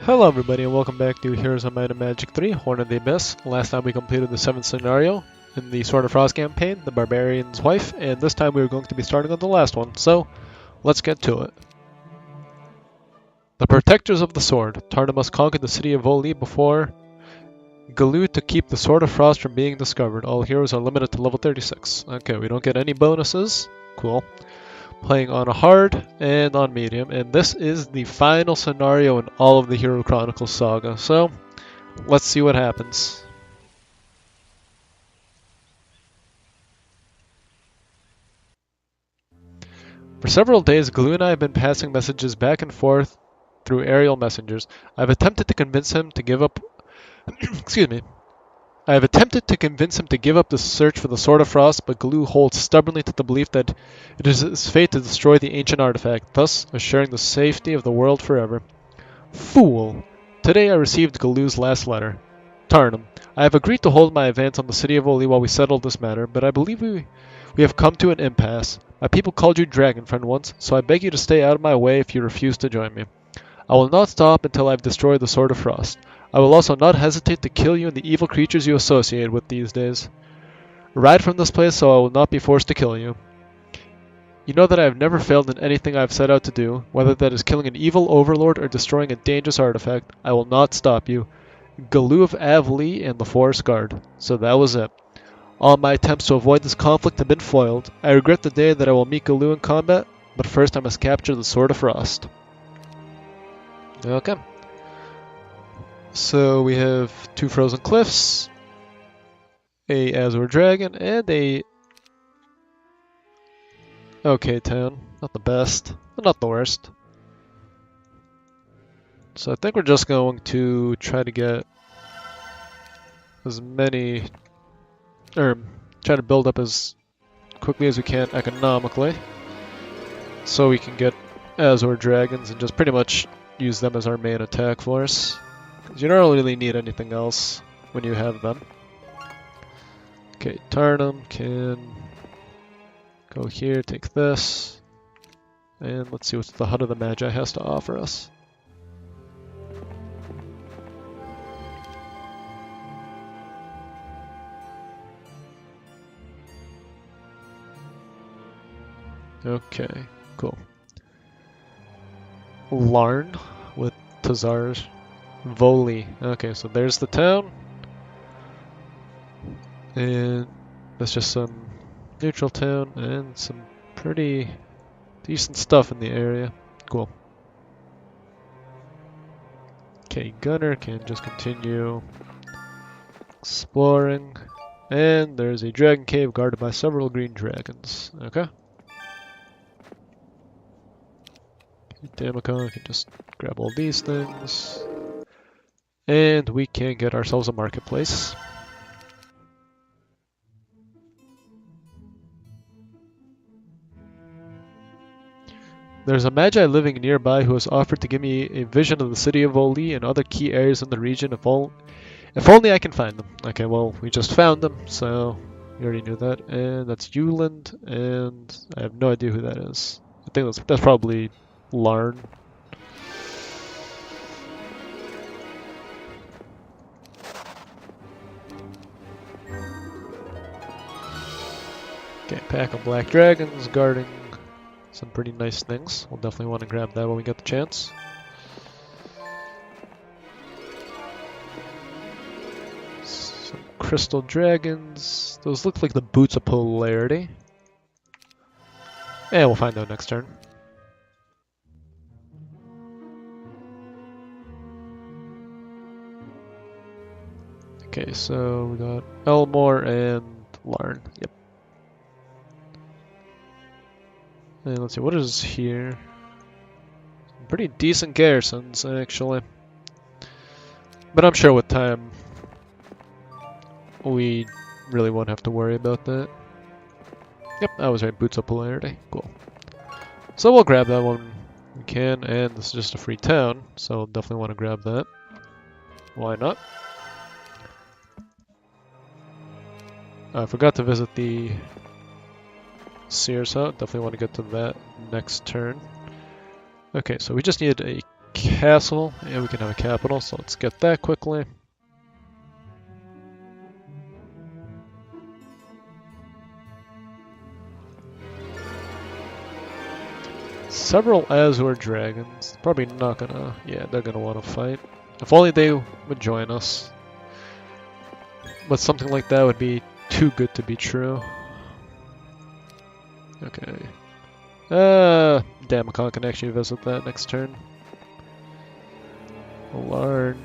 Hello everybody and welcome back to Heroes of Might and Magic 3, Horn of the Abyss. Last time we completed the 7th scenario in the Sword of Frost campaign, the Barbarian's Wife, and this time we are going to be starting on the last one, so let's get to it. The Protectors of the Sword. Tarnum must conquer the city of Voli before Gelu to keep the Sword of Frost from being discovered. All heroes are limited to level 36. Okay, we don't get any bonuses. Cool. Playing on a hard and on medium, and this is the final scenario in all of the Heroes Chronicles Saga, so let's see what happens. For several days, Gelu and I have been passing messages back and forth through aerial messengers. I've attempted to convince him to give up excuse me. I have attempted to convince him to give up the search for the Sword of Frost, but Gelu holds stubbornly to the belief that it is his fate to destroy the ancient artifact, thus assuring the safety of the world forever. Fool! Today I received Gelu's last letter. Tarnum, I have agreed to hold my advance on the city of Oli while we settle this matter, but I believe we have come to an impasse. My people called you Dragon Friend once, so I beg you to stay out of my way if you refuse to join me. I will not stop until I have destroyed the Sword of Frost. I will also not hesitate to kill you and the evil creatures you associate with these days. Ride from this place so I will not be forced to kill you. You know that I have never failed in anything I have set out to do, whether that is killing an evil overlord or destroying a dangerous artifact. I will not stop you. Gelu of Avli and the Forest Guard. So that was it. All my attempts to avoid this conflict have been foiled. I regret the day that I will meet Gelu in combat, but first I must capture the Sword of Frost. Okay. So we have 2 frozen cliffs, a Azure dragon, and a okay town. Not the best, but not the worst. So I think we're just going to try to get as many, or try to build up as quickly as we can economically, so we can get Azure dragons and just pretty much use them as our main attack force. Because you don't really need anything else when you have them. Okay, Tarnum can go here, take this, and let's see what the Hut of the Magi has to offer us. Okay, cool. Larn with Tazar's Voli. Okay, so there's the town. And that's just some neutral town and some pretty decent stuff in the area. Cool. Okay, Gunner can just continue exploring. And there's a dragon cave guarded by several green dragons. Okay. Damacon can just grab all these things. And we can get ourselves a marketplace. There's a Magi living nearby who has offered to give me a vision of the city of Oli and other key areas in the region if only I can find them. Okay, well, we just found them, so we already knew that. And that's Euland, and I have no idea who that is. I think that's probably Larn. Okay, pack of black dragons guarding some pretty nice things. We'll definitely want to grab that when we get the chance. Some crystal dragons. Those look like the boots of polarity. And we'll find out next turn. Okay, so we got Elmore and Larn. Yep. And let's see, what is here? Some pretty decent garrisons, actually. But I'm sure with time, we really won't have to worry about that. Yep, I was right, Boots of Polarity. Cool. So we'll grab that when we can, and this is just a free town, so definitely want to grab that. Why not? I forgot to visit the Sears hut. Definitely want to get to that next turn. Okay, so we just need a castle, and we can have a capital, so let's get that quickly. Several Azure dragons. Probably not gonna... Yeah, they're gonna want to fight. If only they would join us. But something like that would be too good to be true. Okay. Damacon can actually visit that next turn. Larn,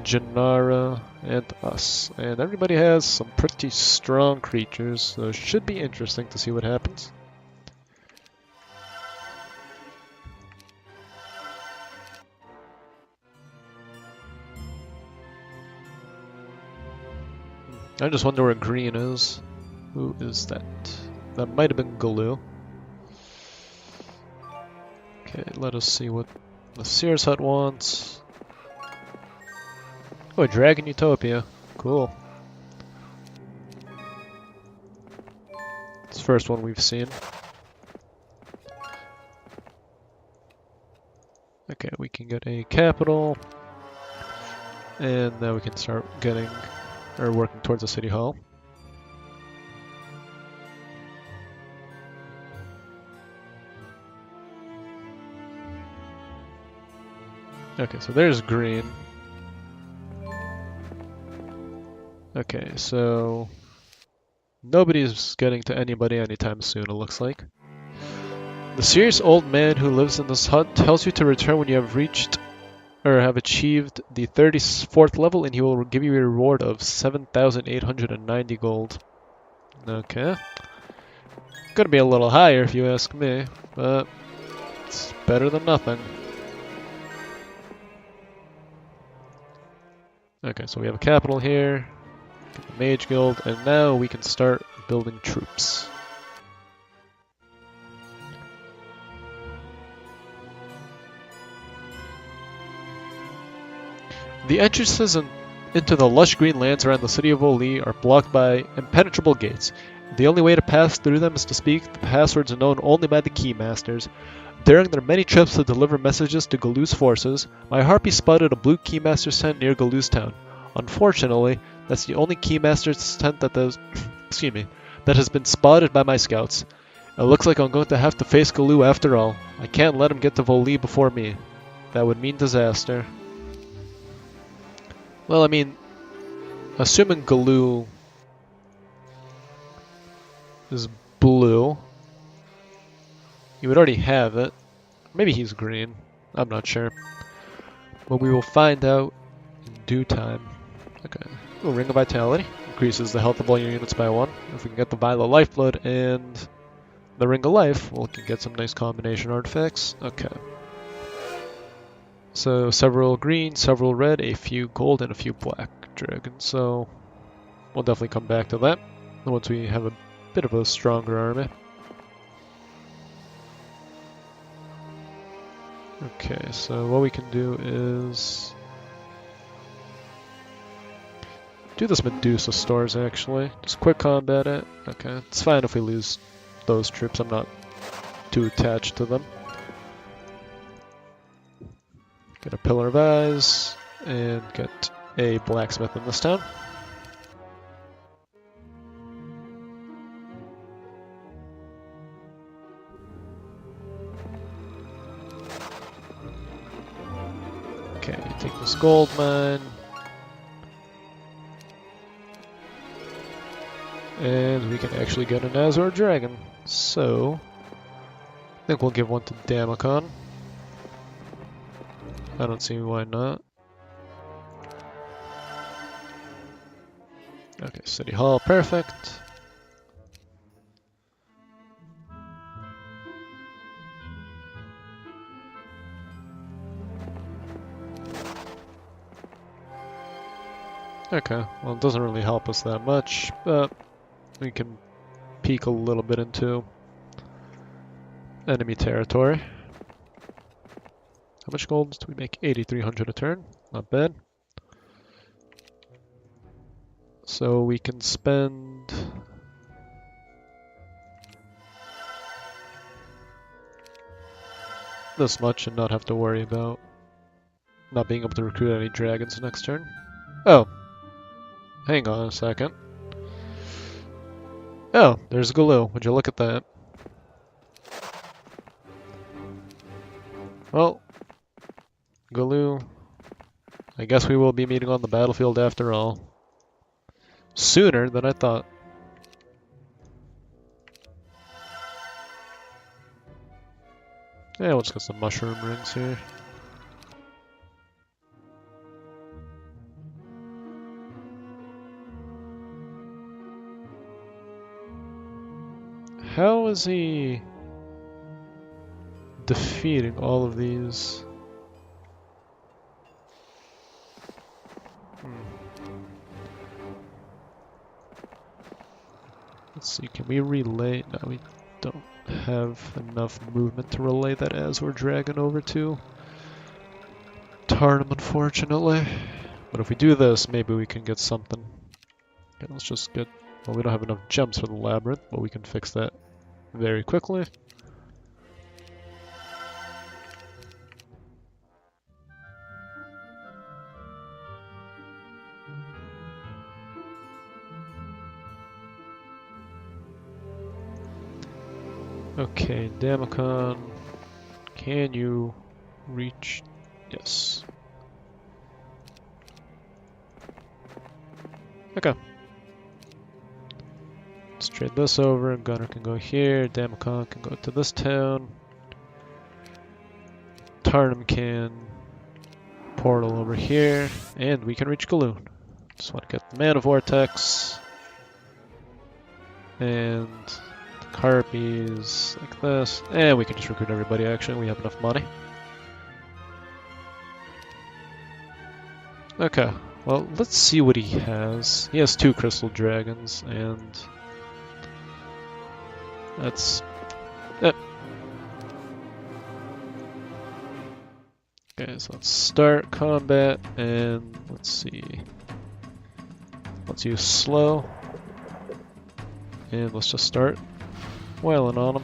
Janara, and us. And everybody has some pretty strong creatures, so it should be interesting to see what happens. I just wonder where green is. Who is that? That might have been Gelu. Okay, let us see what the Seer's Hut wants. Oh, a Dragon Utopia. Cool. It's the first one we've seen. Okay, we can get a capital. And now we can start getting, or working towards a city hall. Okay, so there's green. Okay, so nobody's getting to anybody anytime soon, it looks like. The serious old man who lives in this hut tells you to return when you have reached or have achieved the 34th level, and he will give you a reward of 7,890 gold. Okay. Gonna be a little higher if you ask me, but it's better than nothing. Okay, so we have a capital here, the Mage Guild, and now we can start building troops. The entrances into the lush green lands around the city of Oli are blocked by impenetrable gates. The only way to pass through them is to speak the passwords known only by the Keymasters. During their many trips to deliver messages to Gelu's forces, my harpy spotted a blue Keymaster tent near Gelu's town. Unfortunately, that's the only Keymaster's tent that that has been spotted by my scouts. It looks like I'm going to have to face Gelu after all. I can't let him get to Voli before me. That would mean disaster. Well, I mean, assuming Gelu is blue, you would already have it. Maybe he's green. I'm not sure. But we will find out in due time. Okay. Ooh, Ring of Vitality. Increases the health of all your units by 1. If we can get the Vial of Lifeblood and the Ring of Life, we can get some nice combination artifacts. Okay. So several green, several red, a few gold, and a few black dragons. So we'll definitely come back to that once we have a bit of a stronger army. Okay, so what we can do is do this Medusa stores actually. Just quick combat it. Okay, it's fine if we lose those troops. I'm not too attached to them. Get a Pillar of Eyes, and get a blacksmith in this town. Okay, take this gold mine. And we can actually get an Azure Dragon. So, I think we'll give one to Damacon. I don't see why not. Okay, City Hall, perfect. Okay, well it doesn't really help us that much, but we can peek a little bit into enemy territory. How much gold do we make? 8,300 a turn. Not bad. So we can spend... this much and not have to worry about not being able to recruit any dragons next turn. Oh, hang on a second. Oh, there's Gelu. Would you look at that? Well, Gelu, I guess we will be meeting on the battlefield after all. Sooner than I thought. Yeah, let's get some mushroom rings here. How is he defeating all of these? Let's see, can we relay? No, we don't have enough movement to relay that as we're dragging over to Tarnum, unfortunately. But if we do this, maybe we can get something. Okay, let's just get... Well, we don't have enough gems for the labyrinth, but we can fix that very quickly. Okay, Damacon, can you reach? Yes. Okay. Let's trade this over, and Gunner can go here, Damacon can go to this town. Tarnum can portal over here, and we can reach Gelu. Just want to get the Mana Vortex. And Harpies like this, and we can just recruit everybody actually, we have enough money. Okay, well let's see what he has. He has 2 crystal dragons, and that's it. Okay, so let's start combat, and let's see. Let's use slow, and let's just start wailing on him.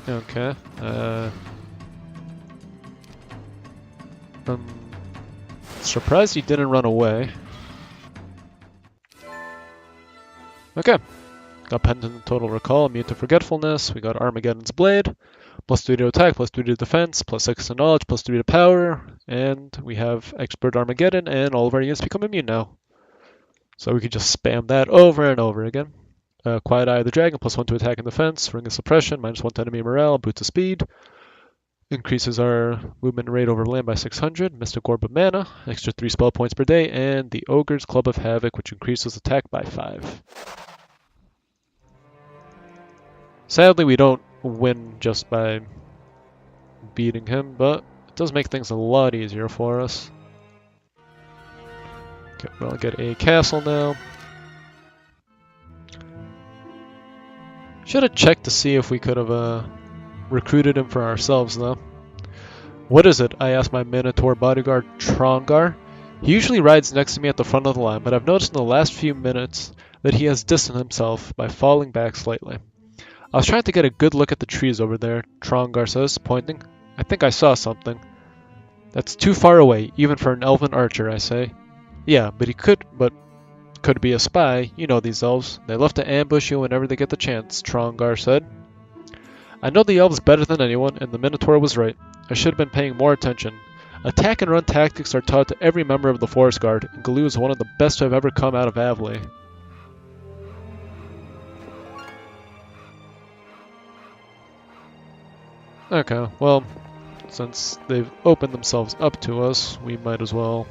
Okay. I'm surprised he didn't run away. Okay. Got Pendant Total Recall, Immune to Forgetfulness. We got Armageddon's Blade. +3 to attack, +3 to defense, +6 to knowledge, +3 to power, and we have Expert Armageddon, and all of our units become immune now. So we could just spam that over and over again. Quiet Eye of the Dragon, +1 to attack and defense, Ring of Suppression, -1 to enemy morale, Boots of Speed, increases our movement rate over land by 600, Mystic Orb of Mana, extra 3 spell points per day, and the Ogre's Club of Havoc, which increases attack by 5. Sadly, we don't win just by beating him, but it does make things a lot easier for us. Okay, well, I'll get a castle now. Should have checked to see if we could have recruited him for ourselves, though. What is it? I asked my Minotaur bodyguard, Trongar. He usually rides next to me at the front of the line, but I've noticed in the last few minutes that he has distanced himself by falling back slightly. I was trying to get a good look at the trees over there, Trongar says, pointing. I think I saw something. That's too far away, even for an elven archer, I say. Yeah, but could be a spy. You know these elves. They love to ambush you whenever they get the chance, Trongar said. I know the elves better than anyone, and the Minotaur was right. I should have been paying more attention. Attack and run tactics are taught to every member of the Forest Guard, and Gelu is one of the best to have ever come out of Avley. Okay, well, since they've opened themselves up to us, we might as well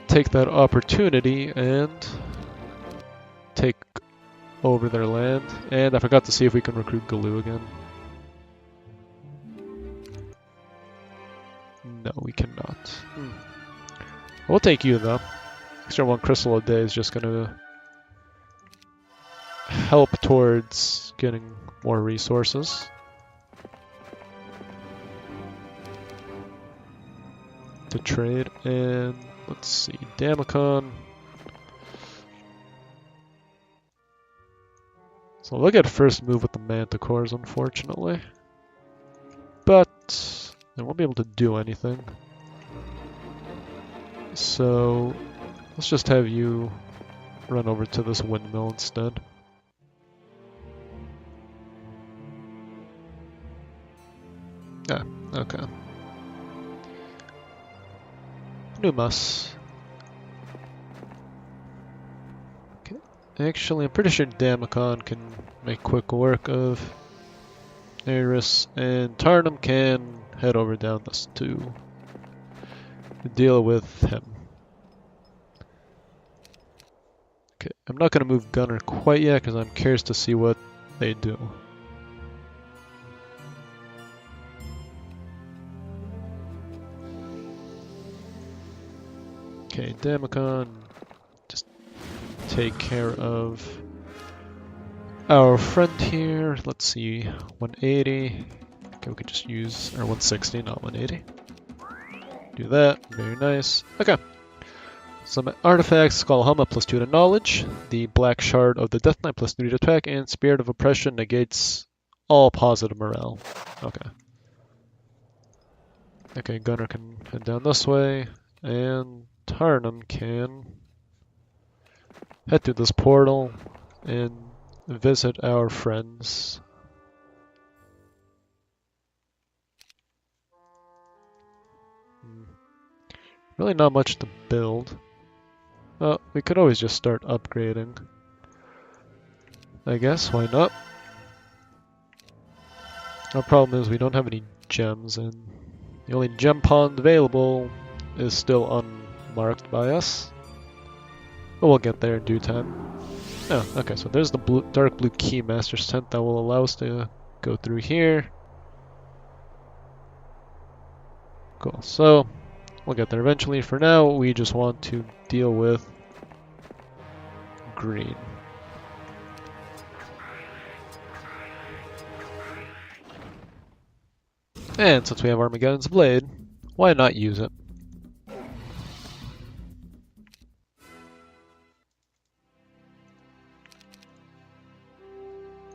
take that opportunity and take over their land. And I forgot to see if we can recruit Gelu again. No, we cannot. We'll take you, though. Extra 1 crystal a day is just going to help towards getting more resources. to trade. And let's see, Damacon. So look at first move with the Manticores, unfortunately. But they won't be able to do anything. So let's just have you run over to this windmill instead. Ah, okay. Numas. Okay. Actually, I'm pretty sure Damacon can make quick work of Eris, and Tarnum can head over down this to deal with him. Okay, I'm not going to move Gunner quite yet because I'm curious to see what they do. Okay, Damacon, just take care of our friend here. Let's see, 180. Okay, we could just use our 160, not 180. Do that, very nice. Okay. Some artifacts, Skull Helmet plus 2 to knowledge, the Black Shard of the Death Knight plus 3 to attack, and Spirit of Oppression negates all positive morale. Okay. Okay, Gunner can head down this way, and Tarnum can head through this portal and visit our friends. Really not much to build. Oh, we could always just start upgrading. I guess, why not? Our problem is we don't have any gems, and the only gem pond available is still unmarked by us. But we'll get there in due time. Oh, okay, so there's the dark blue Keymaster's tent that will allow us to go through here. Cool, so we'll get there eventually. For now, we just want to deal with green. And since we have Armageddon's Blade, why not use it?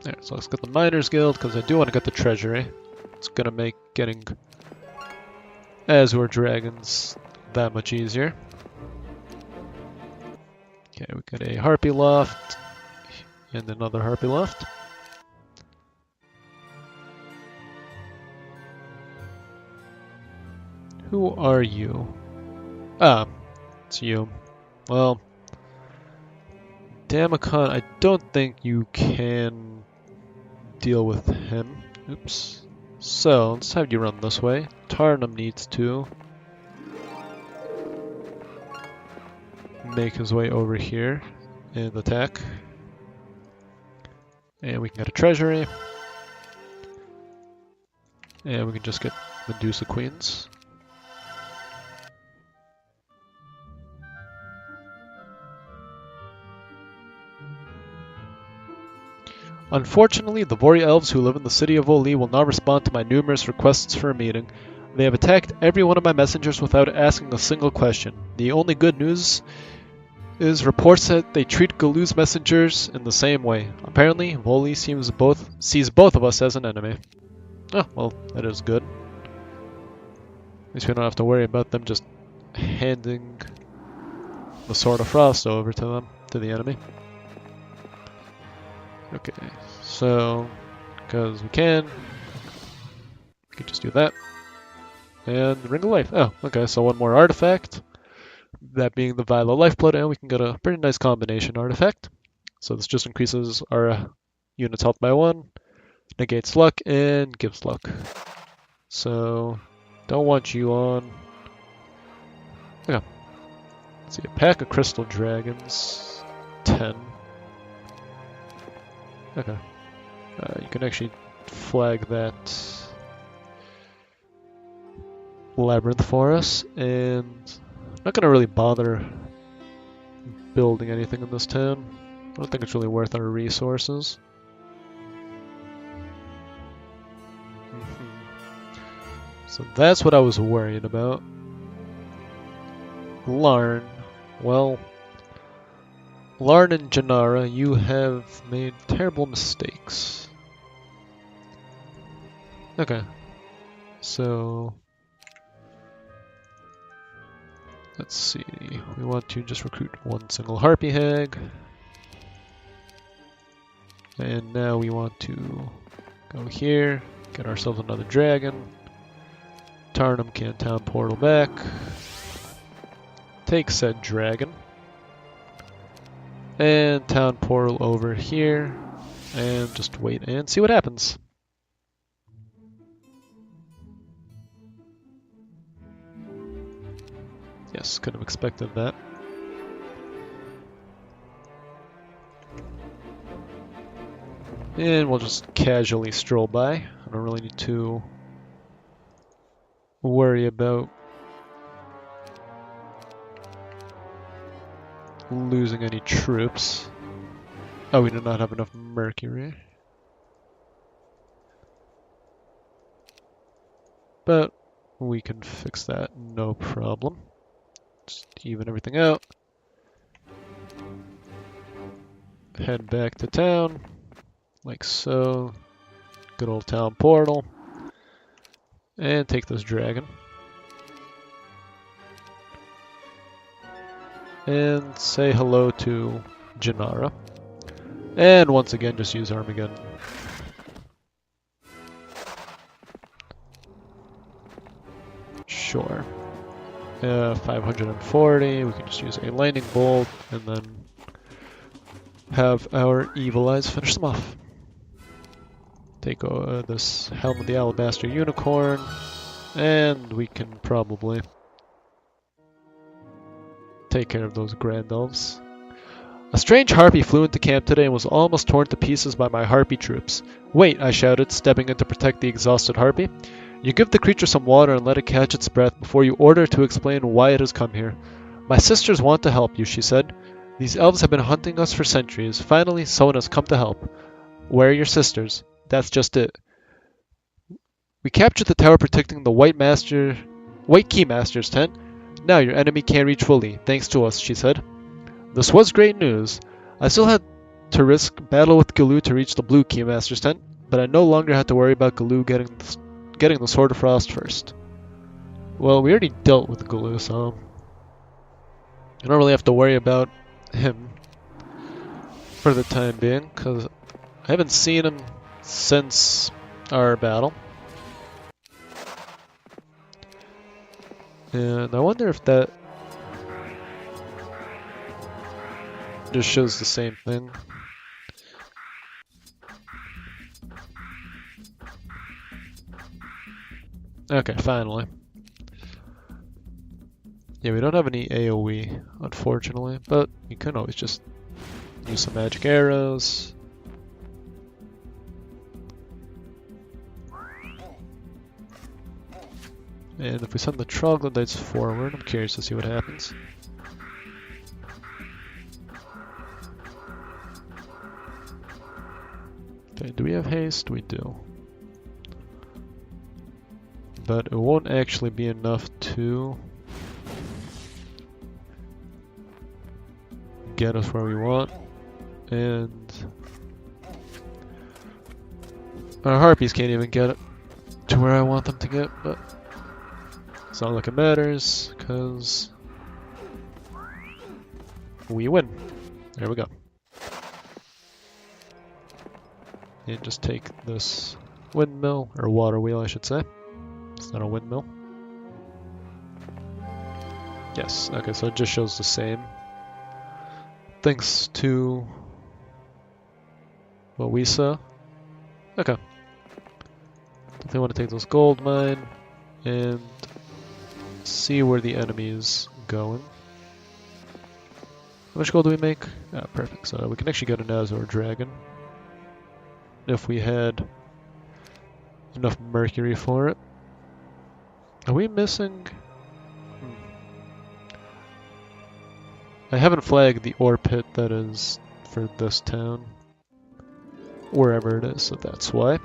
There, so let's get the Miners Guild, because I do want to get the Treasury. It's going to make getting Azure Dragons that much easier. Okay, we got a Harpy Loft, and another Harpy Loft. Who are you? Ah, it's you. Well, Damacon, I don't think you can deal with him. Oops. So, let's have you run this way. Tarnum needs to make his way over here and attack. And we can get a treasury. And we can just get Medusa Queens. Unfortunately, the Vori elves who live in the city of Oli will not respond to my numerous requests for a meeting. They have attacked every one of my messengers without asking a single question. The only good news is reports that they treat Gelu's messengers in the same way. Apparently, Voli sees both of us as an enemy. Oh, well, that is good. At least we don't have to worry about them just handing the Sword of Frost over to the enemy. Okay, so, because we can just do that. And Ring of Life. Oh, okay, so one more artifact. That being the Vial of Lifeblood, and we can get a pretty nice combination artifact. So this just increases our unit's health by 1, negates luck, and gives luck. So, don't want you on. Okay. Let's see, a pack of Crystal Dragons. 10. Okay. You can actually flag that labyrinth for us, and I'm not going to really bother building anything in this town. I don't think it's really worth our resources. So that's what I was worried about. Larn. Well, Larn and Janara, you have made terrible mistakes. Okay. So, let's see. We want to just recruit one single Harpy Hag. And now we want to go here, get ourselves another dragon. Tarnum can town portal back. Take said dragon. And town portal over here. And just wait and see what happens. Yes, could have expected that. And we'll just casually stroll by. I don't really need to worry about losing any troops. Oh, we do not have enough mercury. But we can fix that, no problem. Just even everything out. Head back to town. Like so. Good old town portal. And take this dragon. And say hello to Janara. And once again, just use Armageddon. Sure. 540, we can just use a lightning bolt and then have our evil eyes finish them off. Take this Helm of the Alabaster Unicorn, and we can probably take care of those Grand Elves. A strange harpy flew into camp today and was almost torn to pieces by my harpy troops. Wait, I shouted, stepping in to protect the exhausted harpy. You give the creature some water and let it catch its breath before you order to explain why it has come here. My sisters want to help you, she said. These elves have been hunting us for centuries. Finally, someone has come to help. Where are your sisters? That's just it. We captured the tower protecting the White Keymaster's tent. Now your enemy can't reach fully, thanks to us, she said. This was great news. I still had to risk battle with Gelu to reach the Blue Keymaster's tent, but I no longer had to worry about Gelu getting the Sword of Frost first. Well, we already dealt with Gelu, so I don't really have to worry about him for the time being, because I haven't seen him since our battle. And I wonder if that just shows the same thing. Okay, finally. Yeah, we don't have any AoE, unfortunately, but you can always just use some magic arrows. And if we send the troglodytes forward, I'm curious to see what happens. Okay, do we have haste? We do. But it won't actually be enough to get us where we want. And our harpies can't even get it to where I want them to get, but it's not like it matters, because we win. There we go. And just take this windmill, or water wheel I should say. It's not a windmill. Yes, okay, so it just shows the same. Thanks to what we saw. Okay. Definitely want to take this gold mine and see where the enemy is going. How much gold do we make? Ah, perfect. So we can actually get an Azor Dragon if we had enough mercury for it. Are we missing? I haven't flagged the ore pit that is for this town. Wherever it is, so that's why.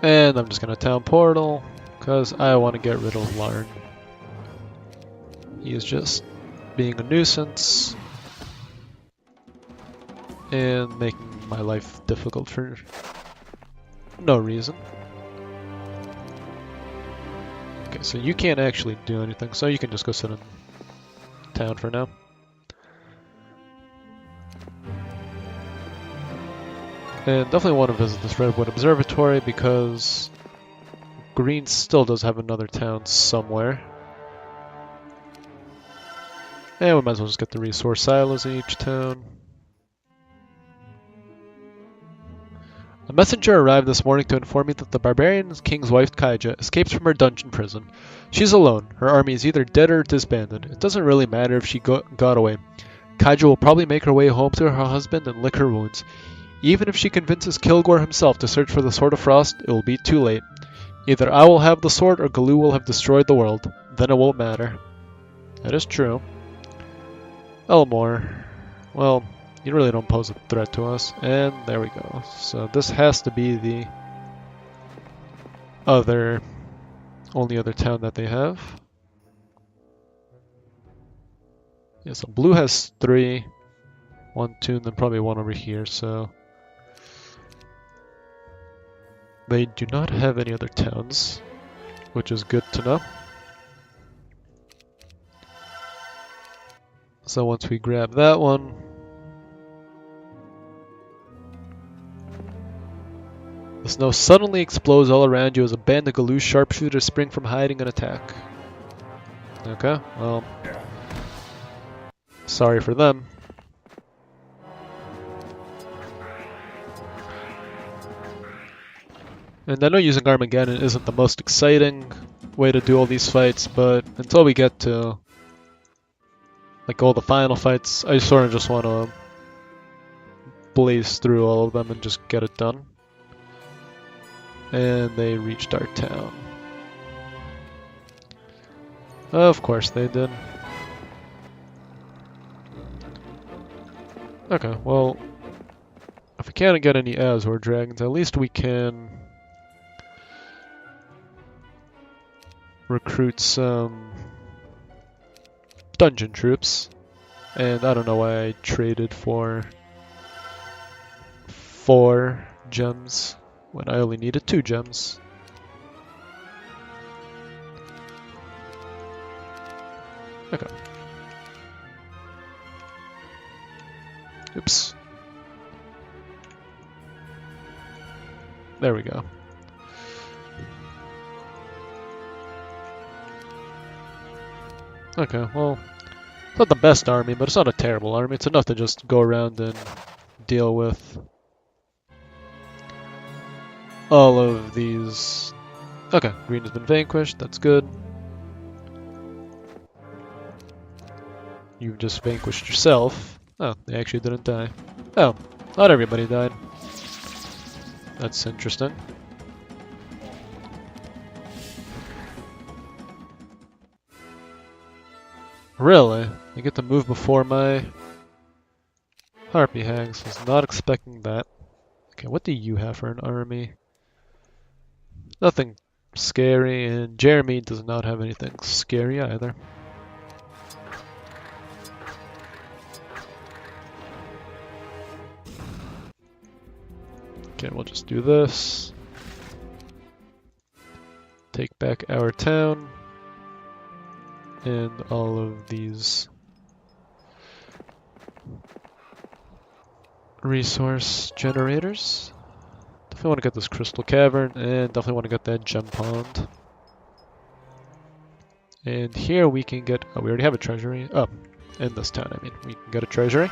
And I'm just gonna town portal, because I want to get rid of Larn. He is just being a nuisance and making my life difficult for no reason. Okay, so you can't actually do anything, so you can just go sit in town for now. And definitely want to visit this Redwood Observatory because Green still does have another town somewhere. And we might as well just get the resource silos in each town. A messenger arrived this morning to inform me that the barbarian king's wife Kaija escaped from her dungeon prison. She's alone. Her army is either dead or disbanded. It doesn't really matter if she got away. Kaija will probably make her way home to her husband and lick her wounds. Even if she convinces Kilgore himself to search for the Sword of Frost, it will be too late. Either I will have the sword or Gelu will have destroyed the world. Then it won't matter. That is true. Elmore. Well, you really don't pose a threat to us. And there we go. So this has to be the only other town that they have. Yeah, so blue has 3. 1, 2, and then probably 1 over here, so... They do not have any other towns, which is good to know. So once we grab that one... The snow suddenly explodes all around you as a band of Gelu sharpshooters spring from hiding and attack. Okay, well... Sorry for them. And I know using Armageddon isn't the most exciting way to do all these fights, but until we get to like all the final fights, I sort of just want to blaze through all of them and just get it done. And they reached our town. Of course they did. Okay, well, if we can't get any Azor dragons, at least we can recruit some dungeon troops. And I don't know why I traded for 4 gems when I only needed 2 gems. Okay. Oops. There we go. Okay, well, it's not the best army, but it's not a terrible army. It's enough to just go around and deal with all of these. Okay, green has been vanquished. That's good. You've just vanquished yourself. Oh, they actually didn't die. Oh, not everybody died. That's interesting. Really? I get to move before my Harpy Hags. Was not expecting that. Okay, what do you have for an army? Nothing scary, and Jeremy does not have anything scary either. Okay, we'll just do this. Take back our town. And all of these resource generators. Definitely want to get this crystal cavern, and definitely want to get that gem pond. And here we can get, oh, we already have a treasury. Oh, in this town, I mean, we can get a treasury.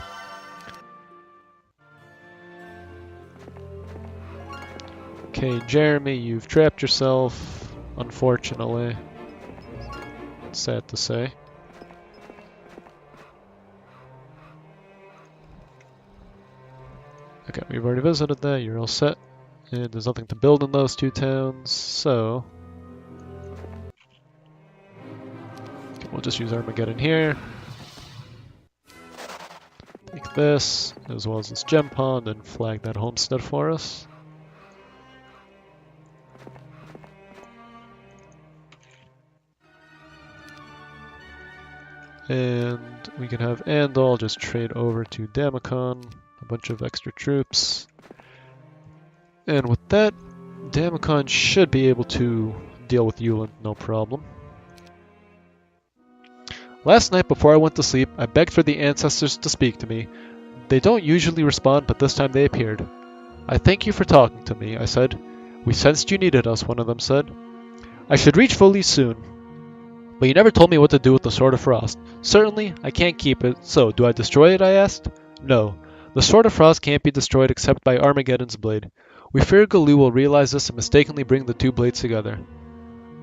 Okay, Jeremy, you've trapped yourself, unfortunately. Sad to say. Okay, we've already visited that, you're all set. And there's nothing to build in those 2 towns, so... Okay, we'll just use Armageddon here. Take this, as well as this gem pond, and flag that homestead for us. And we can have Andal just trade over to Damacon, a bunch of extra troops. And with that, Damacon should be able to deal with Yuland no problem. Last night before I went to sleep, I begged for the ancestors to speak to me. They don't usually respond, but this time they appeared. I thank you for talking to me, I said. We sensed you needed us, one of them said. I should reach Foley soon. But you never told me what to do with the Sword of Frost. Certainly, I can't keep it, so do I destroy it, I asked? No. The Sword of Frost can't be destroyed except by Armageddon's blade. We fear Gelu will realize this and mistakenly bring the two blades together.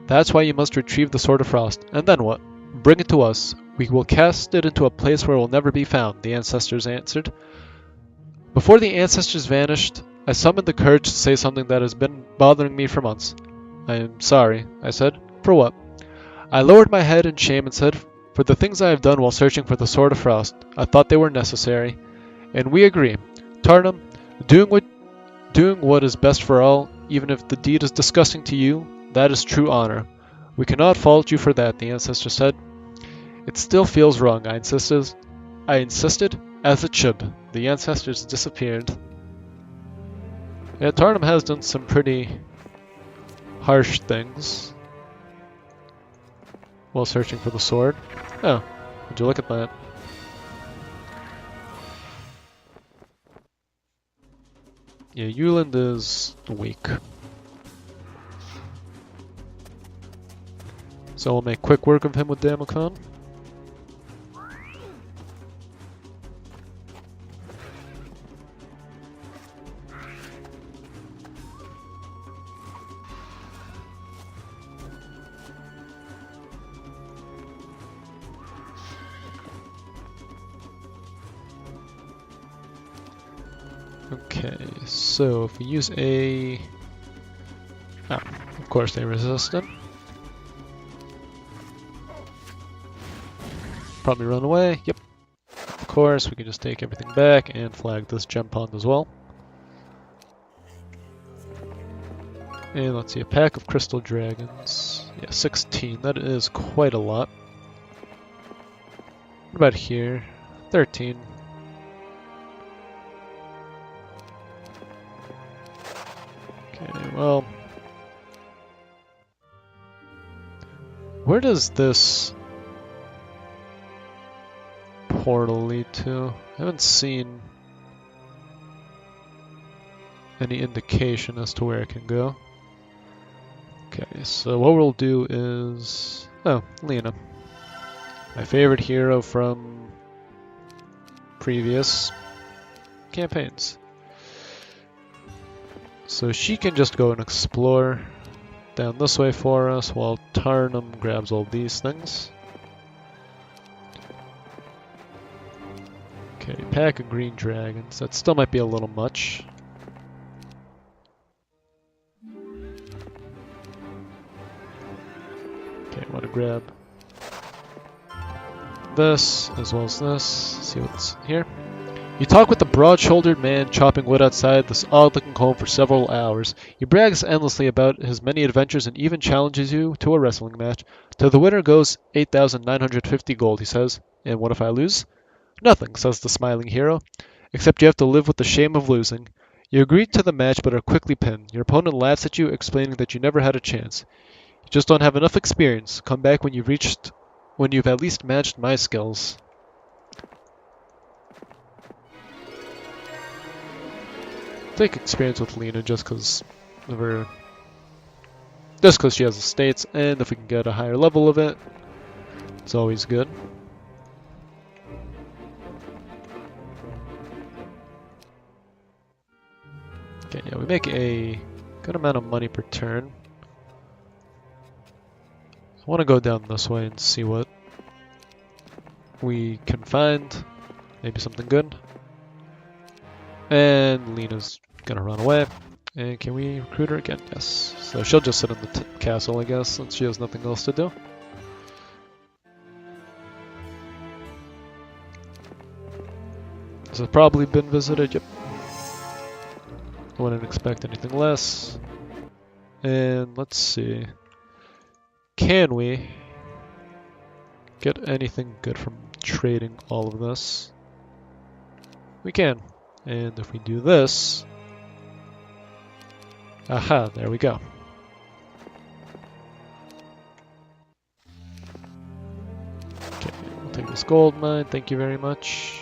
That's why you must retrieve the Sword of Frost. And then what? Bring it to us. We will cast it into a place where it will never be found, the ancestors answered. Before the ancestors vanished, I summoned the courage to say something that has been bothering me for months. I am sorry, I said. For what? I lowered my head in shame and said, for the things I have done while searching for the Sword of Frost. I thought they were necessary. And we agree. Tarnum, doing what is best for all, even if the deed is disgusting to you, that is true honor. We cannot fault you for that, the ancestor said. It still feels wrong, I insisted, as it should. The ancestors disappeared. Yeah, Tarnum has done some pretty harsh things while searching for the sword. Oh, would you look at that? Yeah, Yuland is weak. So we'll make quick work of him with Damacon. Okay, so if we use a... Oh, of course they resist him. Probably run away, yep. Of course, we can just take everything back and flag this gem pond as well. And let's see, a pack of crystal dragons. Yeah, 16, that is quite a lot. What about here? 13. Okay, well... Where does this portal lead to? I haven't seen any indication as to where it can go. Okay, so what we'll do is... Oh, Lena. My favorite hero from previous campaigns. So she can just go and explore down this way for us while Tarnum grabs all these things. Okay, pack of green dragons. That still might be a little much. Okay, I want to grab this as well as this. See what's here. You talk with the broad-shouldered man chopping wood outside this odd-looking home for several hours. He brags endlessly about his many adventures and even challenges you to a wrestling match. To the winner goes 8,950 gold, he says. And what if I lose? Nothing, says the smiling hero. Except you have to live with the shame of losing. You agree to the match but are quickly pinned. Your opponent laughs at you, explaining that you never had a chance. You just don't have enough experience. Come back when you've at least matched my skills. Take experience with Lena just because she has estates, and if we can get a higher level of it, it's always good. Okay, yeah, we make a good amount of money per turn. I want to go down this way and see what we can find. Maybe something good. And Lena's gonna run away. And can we recruit her again? Yes. So she'll just sit in the castle, I guess, since she has nothing else to do. Has it probably been visited? Yep. I wouldn't expect anything less. And let's see. Can we get anything good from trading all of this? We can. And if we do this... Aha, there we go. Okay, we'll take this gold mine, thank you very much.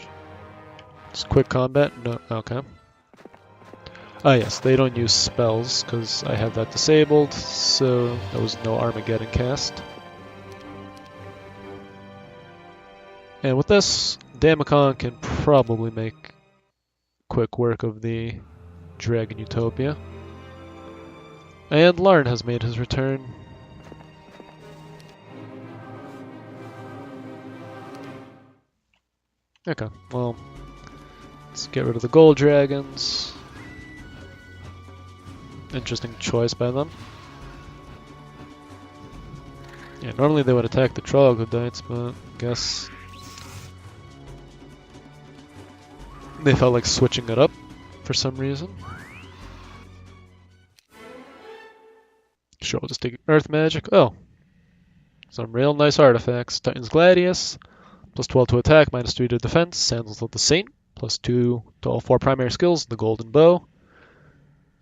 Just quick combat? No, okay. Ah yes, they don't use spells, because I have that disabled, so there was no Armageddon cast. And with this, Damacon can probably make quick work of the Dragon Utopia. And Larn has made his return. Okay, well, let's get rid of the gold dragons. Interesting choice by them. Yeah, normally they would attack the troglodytes, but I guess they felt like switching it up for some reason. Sure, we'll just take Earth Magic. Oh, some real nice artifacts. Titan's Gladius, plus 12 to attack, minus 3 to defense. Sandals of the Saint, plus 2 to all 4 primary skills. The Golden Bow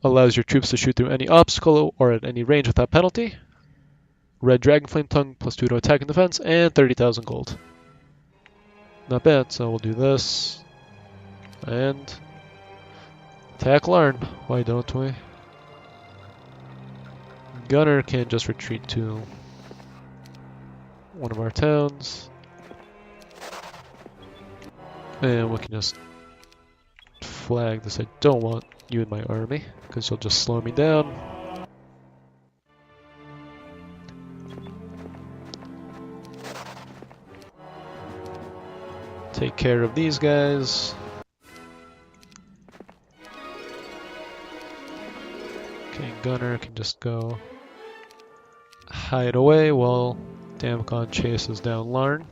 allows your troops to shoot through any obstacle or at any range without penalty. Red Dragon Flame Tongue, plus 2 to attack and defense, and 30,000 gold. Not bad, so we'll do this. And attack Larn. Why don't we? Gunner can just retreat to one of our towns. And we can just flag this. I don't want you in my army, because you'll just slow me down. Take care of these guys. Okay, Gunner can just go hide away while Damacon chases down Larn.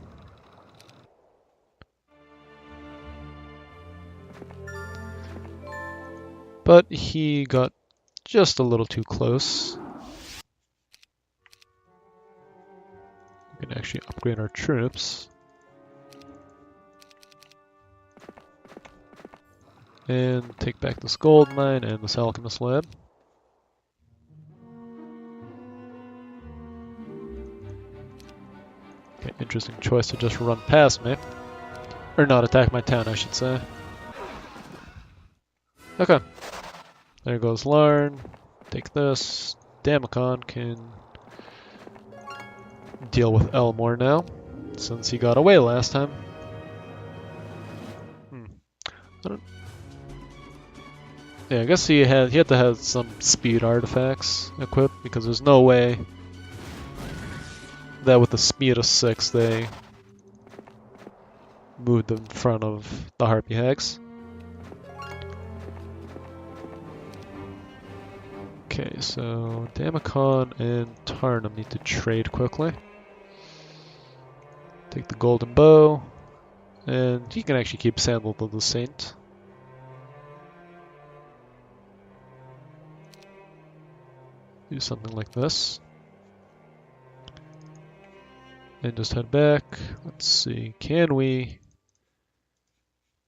But he got just a little too close. We can actually upgrade our troops. And take back this gold mine and this alchemist lab. Okay, interesting choice to just run past me. Or not attack my town, I should say. Okay. There goes Larn. Take this. Damacon can deal with Elmore now, since he got away last time. Yeah, I guess he had to have some speed artifacts equipped, because there's no way that with the speed of 6 they moved in front of the Harpy Hags. Okay, so Damacon and Tarnum need to trade quickly. Take the Golden Bow, and he can actually keep Sandal of the Saint. Do something like this. And just head back. Let's see, can we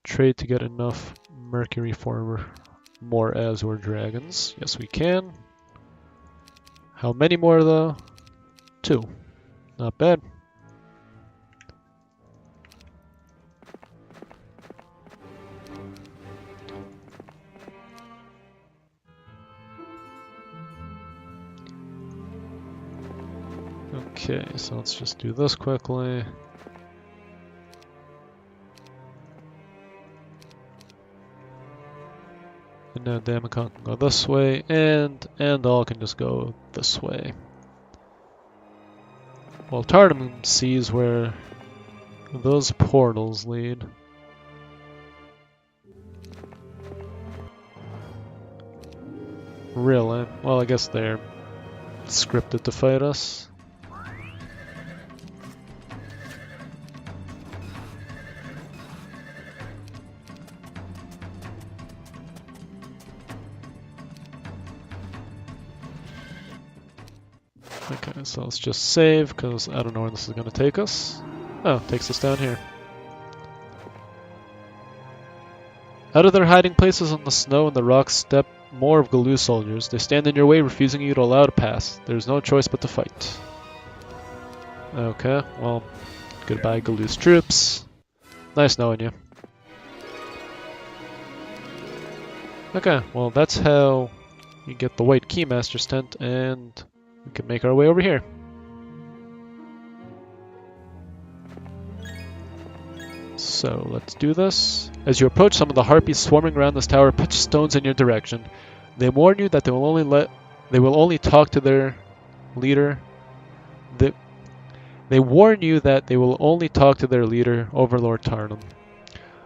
trade to get enough Mercury for more Azure Dragons? Yes, we can. How many more though? 2. Not bad. Okay, so let's just do this quickly. And now Damacon can go this way, and all can just go this way. Well, Tarnum sees where those portals lead. Really? Well, I guess they're scripted to fight us. Okay, so let's just save, because I don't know where this is going to take us. Oh, takes us down here. Out of their hiding places on the snow and the rocks step more of Gelu's soldiers. They stand in your way, refusing you to allow a pass. There's no choice but to fight. Okay, well, goodbye Gelu's troops. Nice knowing you. Okay, well that's how you get the White Keymaster's tent, and we can make our way over here. So let's do this. As you approach, some of the harpies swarming around this tower pitch stones in your direction. They warn you that they will only talk to their leader. They warn you that they will only talk to their leader, Overlord Tarnum.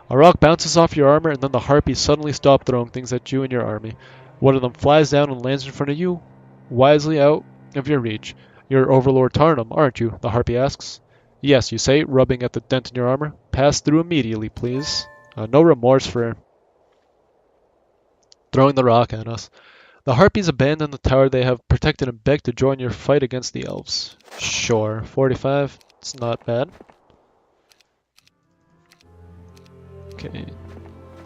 A rock bounces off your armor, and then the harpies suddenly stop throwing things at you and your army. One of them flies down and lands in front of you, wisely out of your reach. You're Overlord Tarnum, aren't you? The harpy asks. Yes, you say, rubbing at the dent in your armor. Pass through immediately, please. No remorse for throwing the rock at us. The harpies abandon the tower they have protected and beg to join your fight against the elves. Sure, 45. It's not bad. Okay,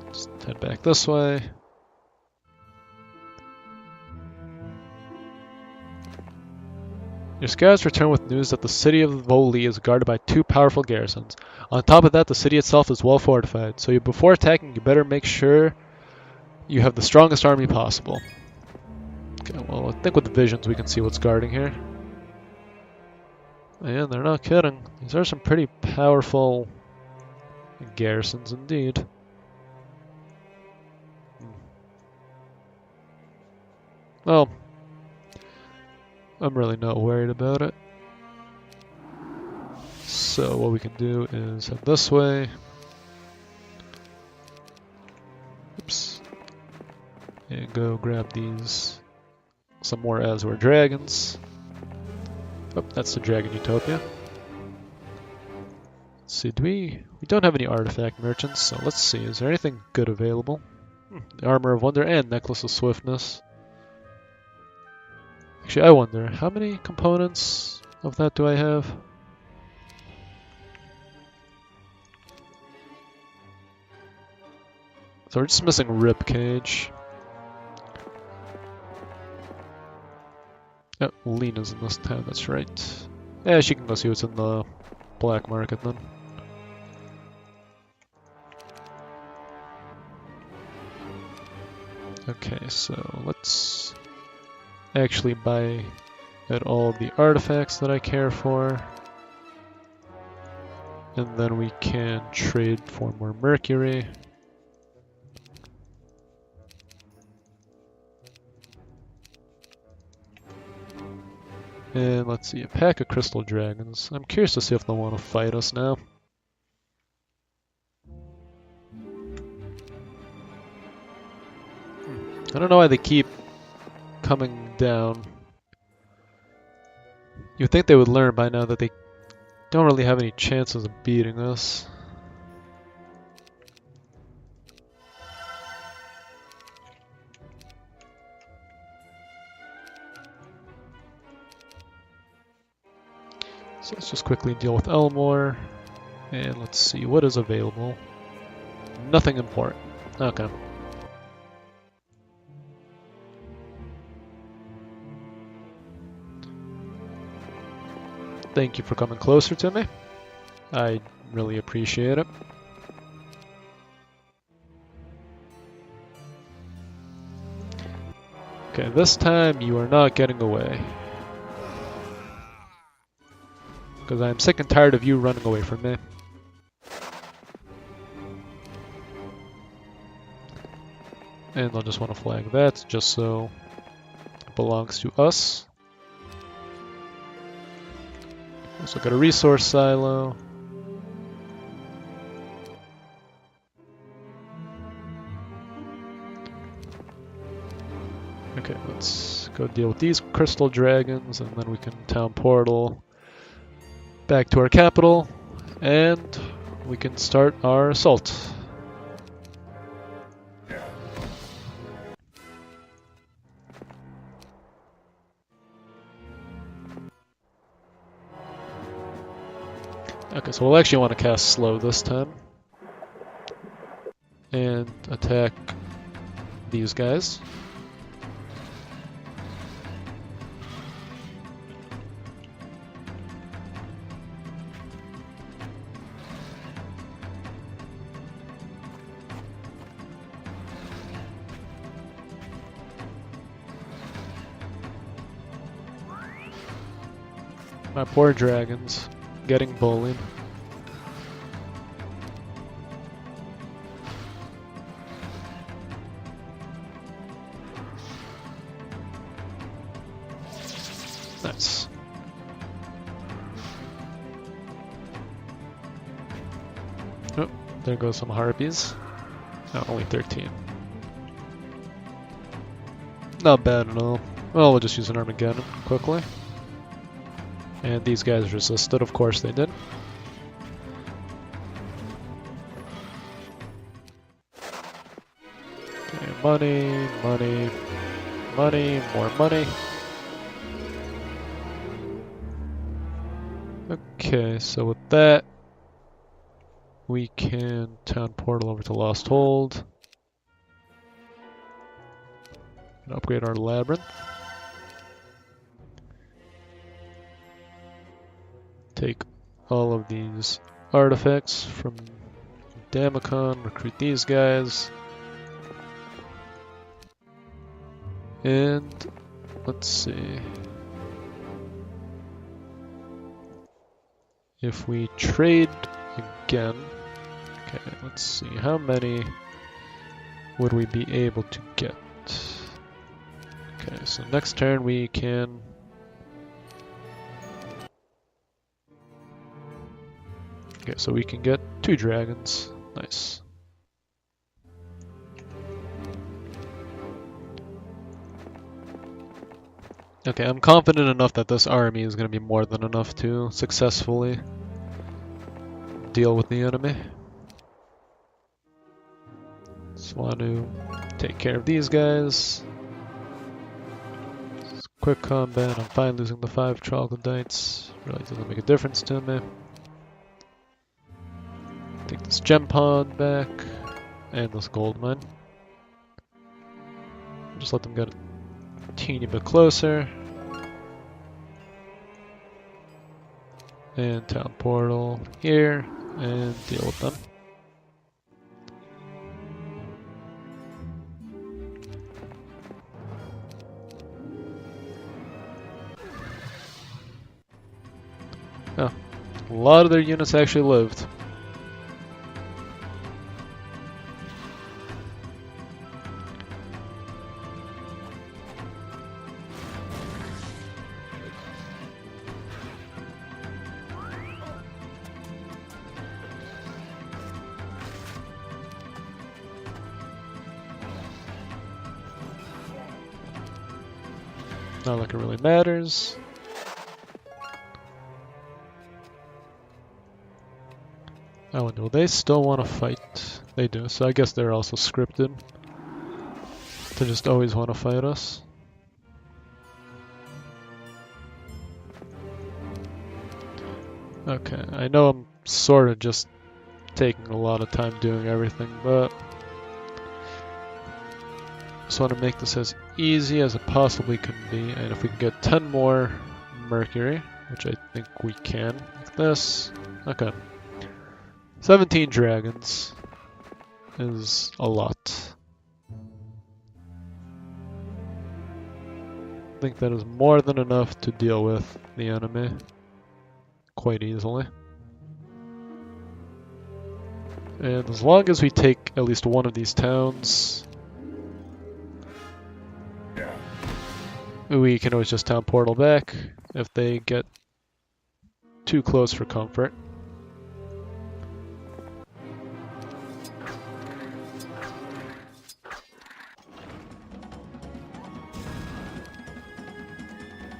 just head back this way. Your scouts return with news that the city of Voli is guarded by 2 powerful garrisons. On top of that, the city itself is well fortified, so before attacking, you better make sure you have the strongest army possible. Okay, well, I think with the visions we can see what's guarding here. And they're not kidding. These are some pretty powerful garrisons indeed. Well, I'm really not worried about it. So what we can do is head this way. Oops. And go grab these, some more Azure dragons. Oh, that's the Dragon Utopia. Let's see, we don't have any artifact merchants, so let's see, is there anything good available? The Armor of Wonder and Necklace of Swiftness. Actually, I wonder, how many components of that do I have? So we're just missing Ribcage. Oh, Lena's in this town, that's right. Yeah, she can go see what's in the black market then. Okay, so let's actually buy at all the artifacts that I care for. And then we can trade for more mercury. And let's see, a pack of crystal dragons. I'm curious to see if they'll want to fight us now. I don't know why they keep coming down. You'd think they would learn by now that they don't really have any chances of beating us. So let's just quickly deal with Elmore. And let's see what is available. Nothing important. Okay. Thank you for coming closer to me. I really appreciate it. Okay, this time you are not getting away. Because I am sick and tired of you running away from me. And I'll just want to flag that just so it belongs to us. Also got a resource silo. Okay, let's go deal with these crystal dragons and then we can town portal back to our capital and we can start our assault. Okay, so we'll actually want to cast slow this time. And attack these guys. My poor dragons, getting bullied. Nice. Oh, there goes some harpies. Oh, only 13. Not bad at all. Well, we'll just use an Armageddon quickly. And these guys resisted, of course they did. Okay, money, money, money, more money. Okay, so with that, we can town portal over to Lost Hold. And upgrade our labyrinth. Take all of these artifacts from Damacon, recruit these guys. And let's see. If we trade again, okay, let's see, how many would we be able to get? Okay, so next turn we can... Okay, so we can get 2 dragons. Nice. Okay, I'm confident enough that this army is going to be more than enough to successfully deal with the enemy. Just want to take care of these guys. Just quick combat, I'm fine losing the 5 troglodytes. Really doesn't make a difference to me. Take this gem pond back, and this gold mine. Just let them get a teeny bit closer. And town portal here, and deal with them. Oh, a lot of their units actually lived. Not like it really matters. Oh, and will they still want to fight? They do, so I guess they're also scripted to just always want to fight us. Okay, I know I'm sort of just taking a lot of time doing everything, but just want to make this as easy as it possibly can be, and if we can get 10 more mercury, which I think we can, like this, okay. 17 dragons is a lot. I think that is more than enough to deal with the enemy quite easily. And as long as we take at least one of these towns, we can always just town portal back if they get too close for comfort.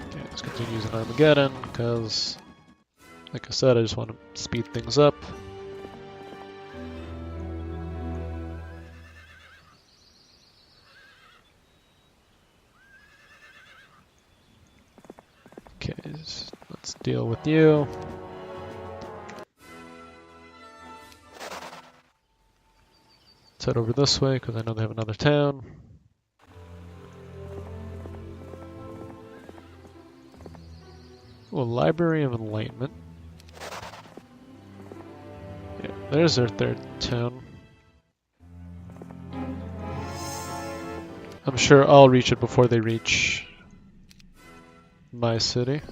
Okay, let's continue using Armageddon because, like I said, I just want to speed things up. Okay, let's deal with you. Let's head over this way because I know they have another town. Oh, Library of Enlightenment. Yeah, there's their third town. I'm sure I'll reach it before they reach my city.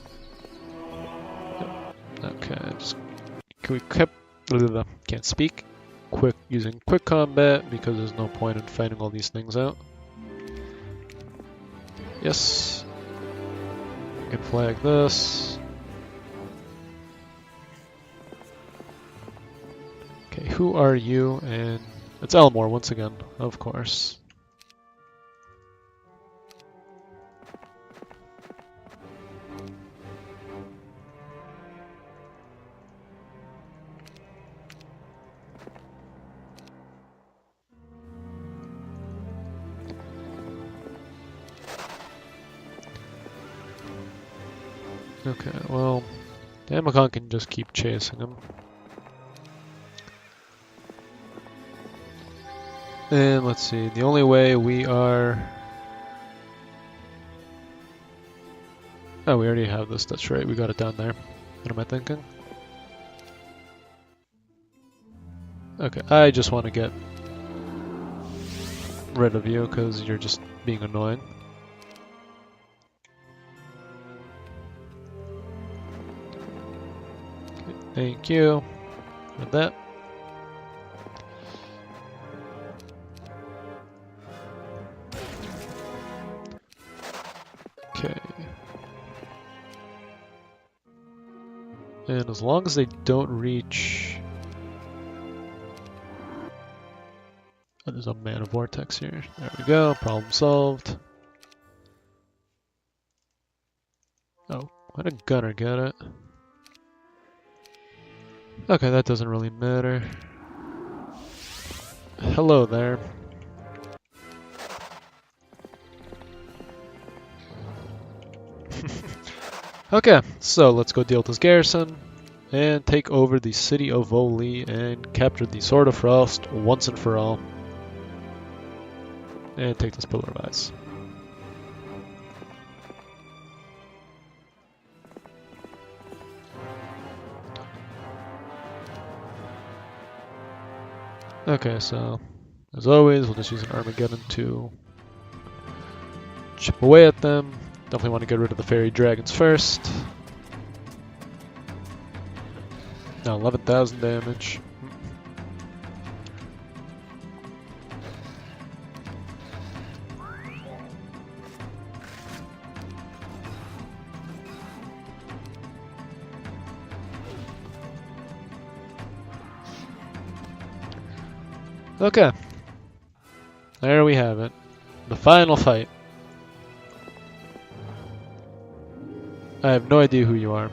Yep. Okay, just can we can't speak. Using quick combat because there's no point in fighting all these things out. Yes. I can flag this. Okay, who are you? And it's Elmore once again, of course. Okay, well, Damacon can just keep chasing him. And let's see, the only way we are... Oh, we already have this, that's right, we got it down there. What am I thinking? Okay, I just want to get rid of you because you're just being annoying. Okay, thank you for that. Okay. And as long as they don't reach... Oh, there's a mana vortex here. There we go, problem solved. Oh, why did Gunner get it? Okay, that doesn't really matter. Hello there. Okay, so let's go deal with this garrison and take over the city of Voli and capture the Sword of Frost once and for all. And take this Pillar of Ice. Okay, so as always, we'll just use an Armageddon to chip away at them. Definitely want to get rid of the fairy dragons first. Now 11,000 damage. Okay. There we have it. The final fight. I have no idea who you are.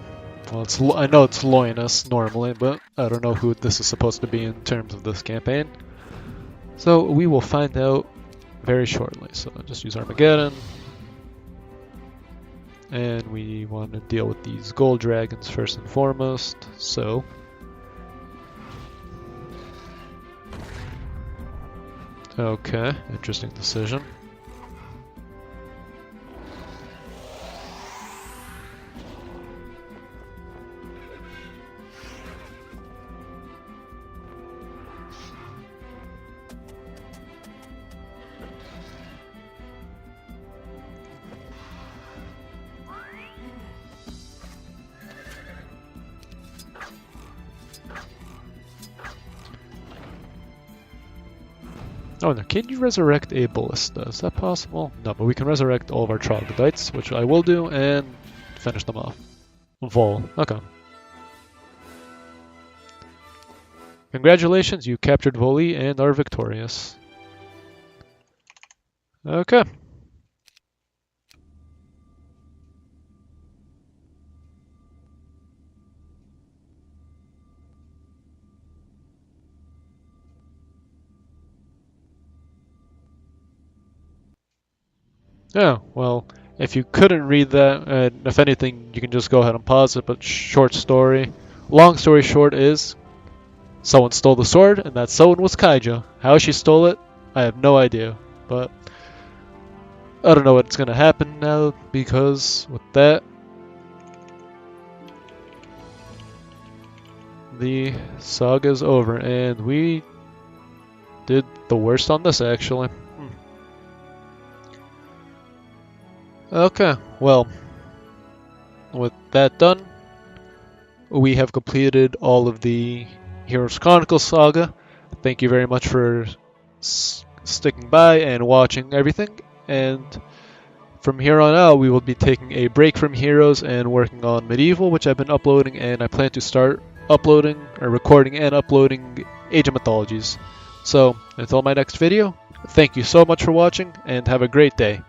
Well, I know it's Loinus normally, but I don't know who this is supposed to be in terms of this campaign. So we will find out very shortly. So I'll just use Armageddon. And we want to deal with these gold dragons first and foremost. So okay, interesting decision. Oh, now can you resurrect a ballista? Is that possible? No, but we can resurrect all of our troglodytes, which I will do, and finish them off. Vol. Okay. Congratulations, you captured Voli and are victorious. Okay. Yeah, well, if you couldn't read that, if anything, you can just go ahead and pause it, but short story. Long story short is, someone stole the sword, and that someone was Kaijo. How she stole it, I have no idea. But I don't know what's gonna happen now, because with that, the saga's over, and we did the worst on this actually. Okay, well, with that done, we have completed all of the Heroes Chronicles Saga. Thank you very much for sticking by and watching everything, and from here on out we will be taking a break from Heroes and working on Medieval, which I've been uploading, and I plan to start uploading, or recording and uploading, Age of Mythologies. So, until my next video, thank you so much for watching, and have a great day.